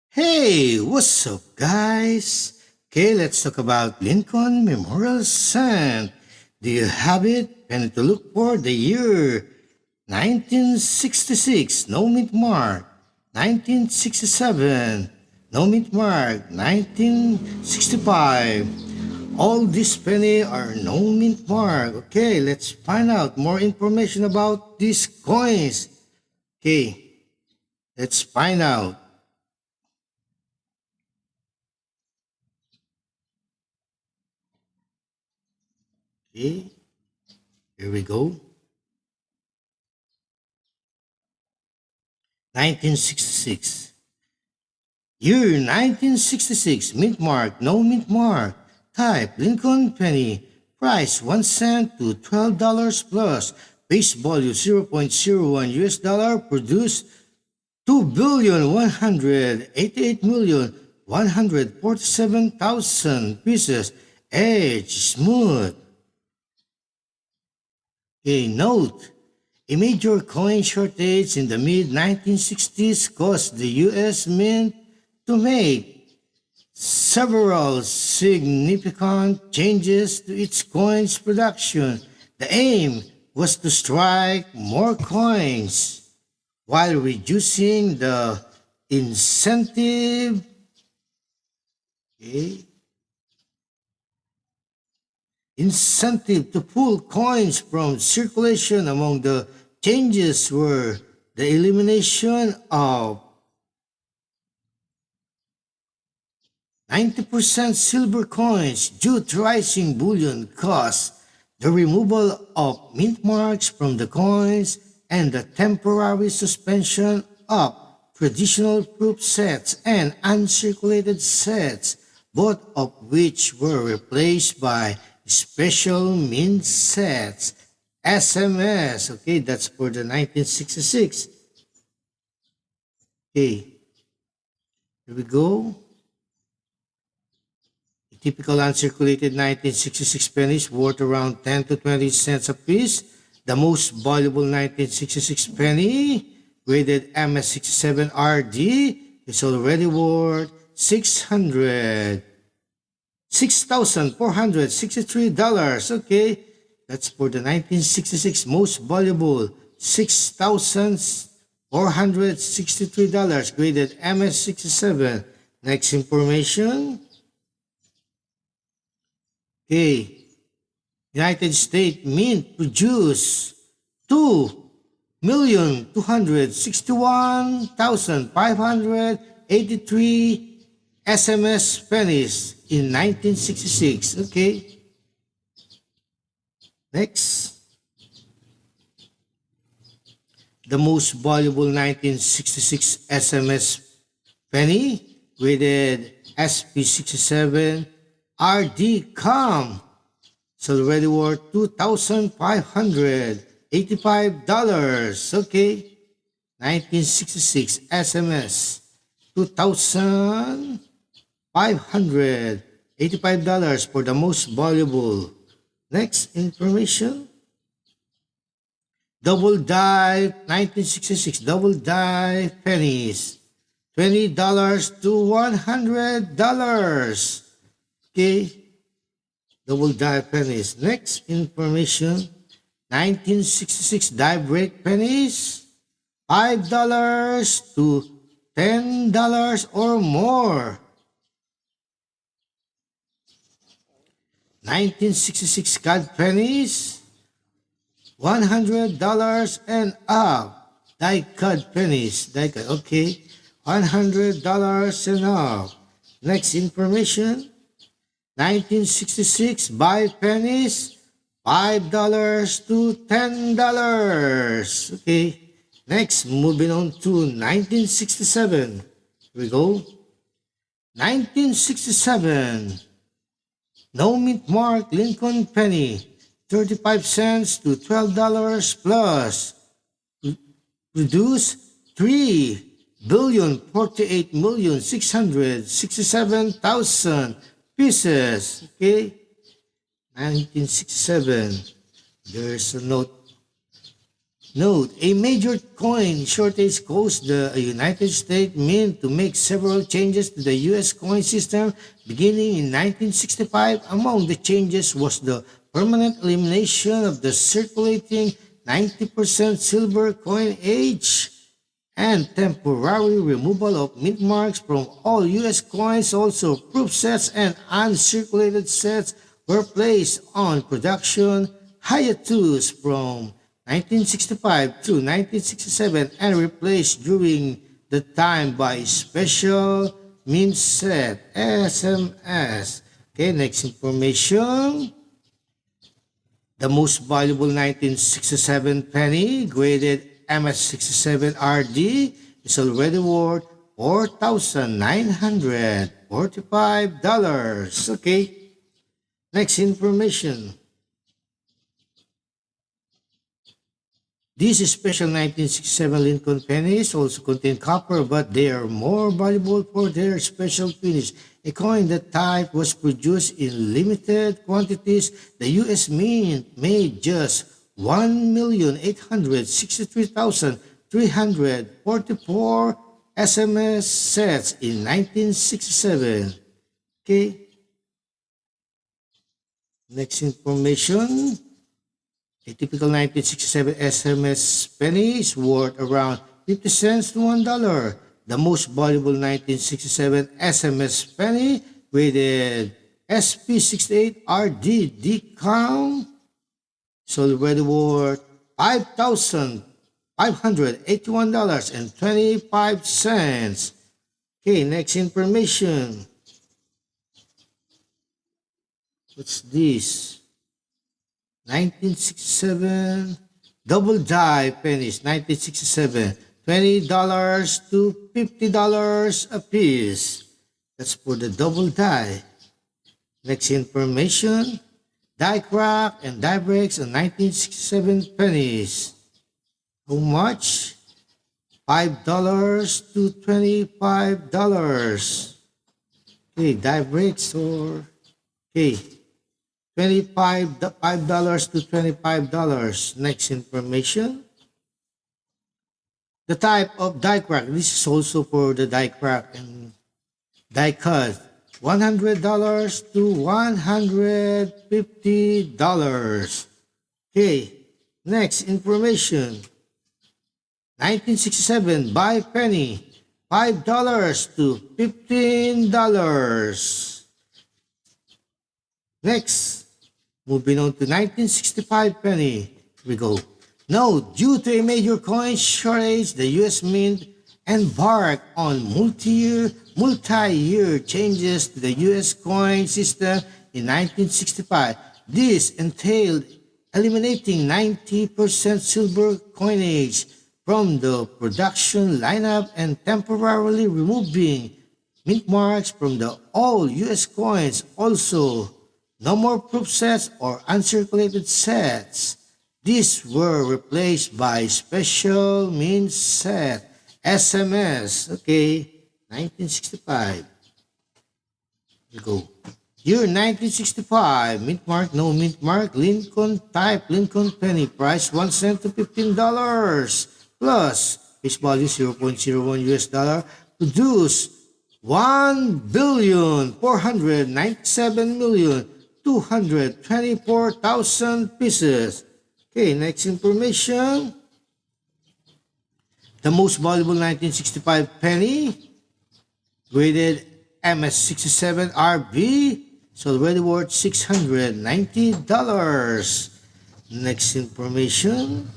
Hey, what's up, guys? Okay, let's talk about Lincoln Memorial Cent. Do you have it? Pen to look for the year 1966, no mint mark. 1967, no mint mark. 1965. All these penny are no mint mark. Okay, let's find out more information about these coins. Okay, let's find out. Okay, here we go. 1966. Year 1966. Mint mark, no mint mark. Type Lincoln Penny. Price 1 cent to $12 plus. Base value 0.01 US dollar. Produced 2,188,147,000 pieces. Edge smooth. A note. A major coin shortage in the mid-1960s caused the U.S. Mint to make several significant changes to its coins production. The aim was to strike more coins while reducing the incentive okay, incentive to pull coins from circulation. Among the changes were the elimination of 90% silver coins due to rising bullion costs, the removal of mint marks from the coins, and the temporary suspension of traditional proof sets and uncirculated sets, both of which were replaced by special mint sets. SMS, okay, that's for the 1966. Okay, here we go. A typical uncirculated 1966 pennies worth around 10 to 20 cents a piece. The most valuable 1966 penny, graded MS67RD, is already worth $6,463. Okay, that's for the 1966 most valuable. $6,463, graded MS67. Next information. Okay. United States Mint produced 2,261,583 SMS pennies in 1966. Okay. Next. The most valuable 1966 SMS penny, graded SP67 RD.com. It's already worth $2,585. Okay. 1966 SMS. $2,585 for the most valuable. Next information. Double die 1966 double die pennies. $20 to $100. Okay. Double die pennies. Next information. 1966 die break pennies. $5 to $10 or more. 1966 cad pennies. $100 and up. Die cut pennies. Die cut. Okay. $100 and up. Next information. 1966 buy pennies. $5 to $10. Okay. Next, moving on to 1967. Here we go. 1967. No mint mark Lincoln penny. 35 cents to $12 plus. Produce 3,048,667,000 pieces. Okay. 1967. There's a note. Note, a major coin shortage caused the United States Mint to make several changes to the U.S. coin system beginning in 1965. Among the changes was the permanent elimination of the circulating 90% silver coin age and temporary removal of mint marks from all U.S. coins. Also, proof sets and uncirculated sets were placed on production hiatus from 1965 to 1967 and replaced during the time by special mint set SMS. Okay, next information. The most valuable 1967 penny graded MS67RD is already worth $4,945. Okay, next information. These special 1967 Lincoln pennies also contain copper, but they are more valuable for their special finish. A coin that type was produced in limited quantities. The U.S. Mint made just 1,863,344 SMS sets in 1967. Okay. Next information. A typical 1967 SMS penny is worth around 50 cents to $1. The most valuable 1967 SMS penny rated SP68RD decom is already worth $5,581.25. Okay, next information. What's this? 1967 double die pennies, 1967, $20 to $50 a piece. That's for the double die. Next information, die crack and die breaks on 1967 pennies. How much? $5 to $25. Okay, die breaks or okay. $5 to $25. Next information. The type of die crack. This is also for the die crack and die cut. $100 to $150. Okay. Next information. 1967 buy penny. $5 to $15. Next. Moving on to 1965 penny. Here we go. Now, due to a major coin shortage, the U.S. Mint embarked on multi-year changes to the U.S. coin system in 1965. This entailed eliminating 90% silver coinage from the production lineup and temporarily removing mint marks from all U.S. coins. Also, no more proof sets or uncirculated sets. These were replaced by special mint set SMS. Okay, 1965. Here we go. Year 1965. Mint mark, no mint mark. Lincoln type, Lincoln penny. Price 1 cent to $15. Plus, face value 0.01 US dollar. Produce 1,497,224,000 pieces. Okay, next information. The most valuable 1965 penny, graded MS67RB, is already worth $690. Next information.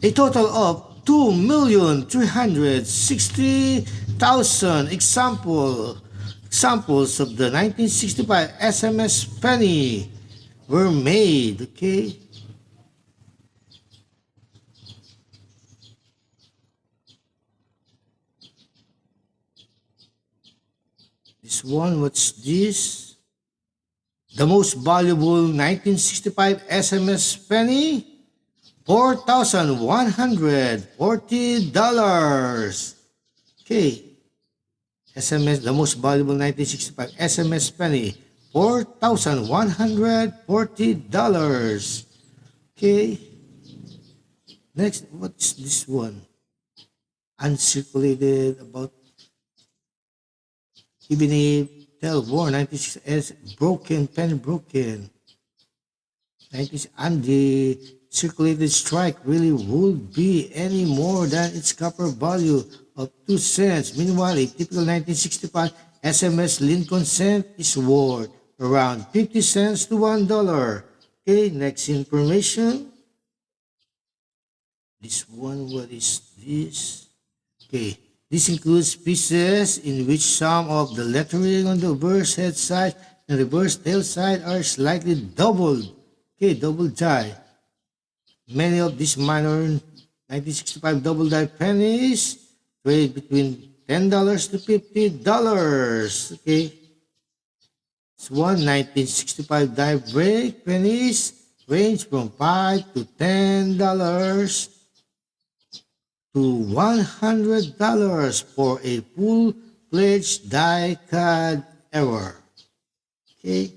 A total of 2,360,000 examples of the 1965 SMS penny were made. Okay. This one, what's this? The most valuable 1965 SMS penny, $4,140. Okay. SMS, the most valuable 1965 SMS penny, $4,140. Okay. Next, what's this one? Uncirculated about Ibn Tel War 96 as broken, pen broken. 90s, and the circulated strike really would be any more than its copper value of 2 cents. Meanwhile, a typical 1965 SMS Lincoln cent is worth around 50 cents to $1. Okay, next information. This one, what is this? Okay, this includes pieces in which some of the lettering on the reverse head side and reverse tail side are slightly doubled. Okay, double die. Many of these minor 1965 double die pennies trade between $10 to $50. Okay, it's one 1965 die break pennies range from $5 to $10 to $100 for a full-fledged die-cut error. Okay,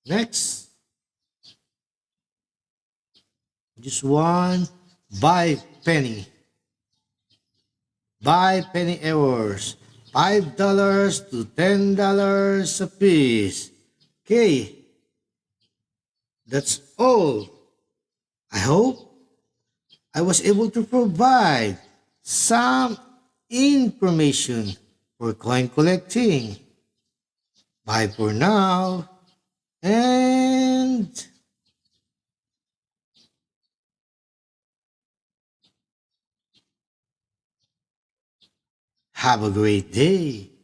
next, this one, buy penny. Buy penny errors, $5 to $10 a piece. Okay, that's all. I hope I was able to provide some information for coin collecting. Bye for now, and have a great day.